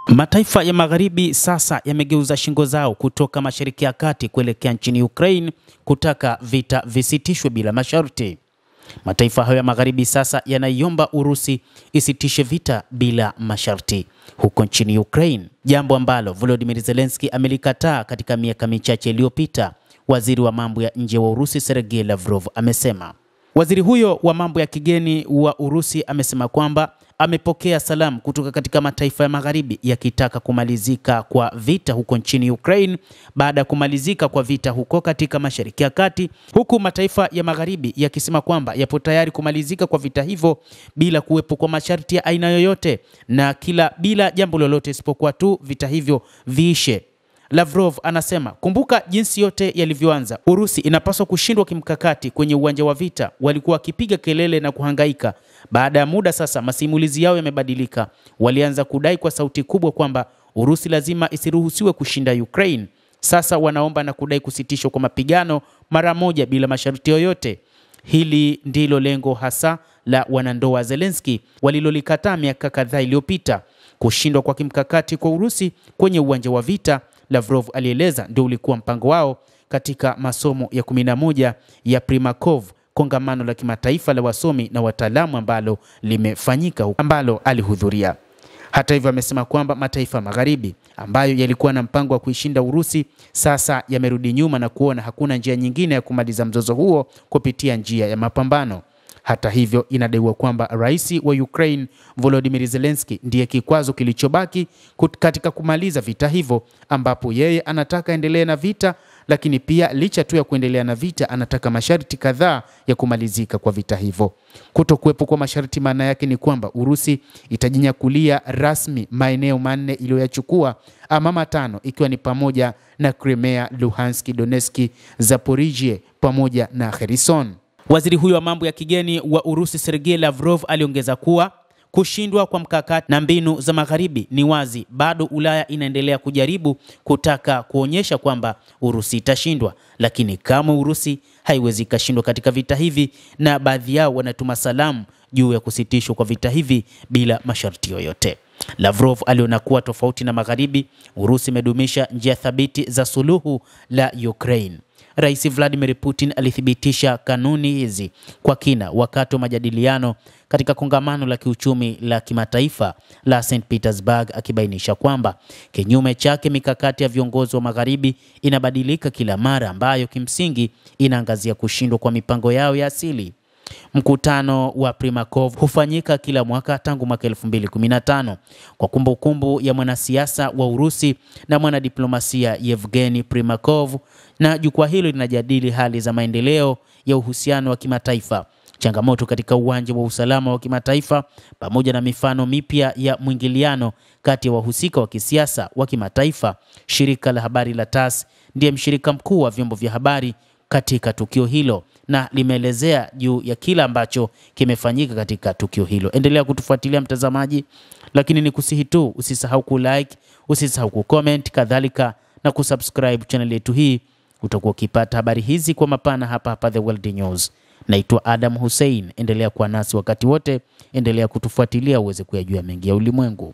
Mataifa ya magharibi sasa yamegeuza shingo zao kutoka Mashariki ya Kati kuelekea nchini Ukraine kutaka vita visitishwe bila masharti. Mataifa hayo ya magharibi sasa yanaiomba Urusi isitishe vita bila masharti huko nchini Ukraine, jambo ambalo Volodymyr Zelensky amelikataa katika miaka michache iliyopita. Waziri wa mambo ya nje wa Urusi Sergei Lavrov amesema. Waziri huyo wa mambo ya kigeni wa Urusi amesema kwamba amepokea salamu kutoka katika mataifa ya magharibi yakitaka kumalizika kwa vita huko nchini Ukraine baada ya kumalizika kwa vita huko katika Mashariki ya Kati, huku mataifa ya magharibi yakisema kwamba yapo tayari kumalizika kwa vita hivyo bila kuwepo kwa masharti ya aina yoyote na bila jambo lolote isipokuwa tu vita hivyo viishe. Lavrov anasema, kumbuka jinsi yote yalivyoanza. Urusi inapaswa kushindwa kimkakati kwenye uwanja wa vita. Walikuwa wakipiga kelele na kuhangaika. Baada ya muda sasa masimulizi yao yamebadilika. Walianza kudai kwa sauti kubwa kwamba Urusi lazima isiruhusiwe kushinda Ukraine. Sasa wanaomba na kudai kusitishwa kwa mapigano mara moja bila masharti yoyote. Hili ndilo lengo hasa la wanandoa Zelensky walilolikataa miaka kadhaa iliyopita. Kushindwa kwa kimkakati kwa Urusi kwenye uwanja wa vita, Lavrov alieleza, ndio ulikuwa mpango wao katika masomo ya 11 ya Primakov, kongamano la kimataifa la wasomi na wataalamu ambalo limefanyika ambalo alihudhuria. Hata hivyo amesema kwamba mataifa magharibi ambayo yalikuwa na mpango wa kuishinda Urusi sasa yamerudi nyuma na kuona hakuna njia nyingine ya kumaliza mzozo huo kupitia njia ya mapambano. Hata hivyo inadaiwa kwamba rais wa Ukraine Volodymyr Zelensky ndiye kikwazo kilichobaki katika kumaliza vita hivyo, ambapo yeye anataka endelee na vita, lakini pia licha tu ya kuendelea na vita anataka masharti kadhaa ya kumalizika kwa vita hivyo. Kutokuwepo kwa masharti maana yake ni kwamba Urusi itajinyakulia rasmi maeneo manne iliyoyachukua, ama matano, ikiwa ni pamoja na Crimea, Luhansk, Donetsk, Zaporizhia pamoja na Kherson. Waziri huyo wa mambo ya kigeni wa Urusi Sergei Lavrov aliongeza kuwa kushindwa kwa mkakati na mbinu za magharibi ni wazi. Bado Ulaya inaendelea kujaribu kutaka kuonyesha kwamba Urusi itashindwa, lakini kama Urusi haiwezi kashindwa katika vita hivi, na baadhi yao wanatuma salamu juu ya kusitishwa kwa vita hivi bila masharti yoyote. Lavrov aliona kuwa tofauti na magharibi, Urusi imedumisha njia thabiti za suluhu la Ukraine. Rais Vladimir Putin alithibitisha kanuni hizi kwa kina wakati wa majadiliano katika kongamano la kiuchumi la kimataifa la St. Petersburg, akibainisha kwamba kinyume chake mikakati ya viongozi wa magharibi inabadilika kila mara, ambayo kimsingi inaangazia kushindwa kwa mipango yao ya asili. Mkutano wa Primakov hufanyika kila mwaka tangu mwaka 2015 kwa kumbukumbu ya mwanasiasa wa Urusi na mwanadiplomasia Yevgeny Primakov, na jukwaa hilo linajadili hali za maendeleo ya uhusiano wa kimataifa, changamoto katika uwanja wa usalama wa kimataifa, pamoja na mifano mipya ya mwingiliano kati ya wahusika wa kisiasa wa kimataifa. Shirika la habari la TASS ndiye mshirika mkuu wa vyombo vya habari katika tukio hilo na limeelezea juu ya kila ambacho kimefanyika katika tukio hilo. Endelea kutufuatilia mtazamaji, lakini ni kusihi tu usisahau kulike, usisahau kucomment, kadhalika na kusubscribe channel yetu hii. Utakuwa ukipata habari hizi kwa mapana hapa The World News. Naitwa Adam Hussein, endelea kuwa nasi wakati wote, endelea kutufuatilia uweze kuyajua mengi ya ulimwengu.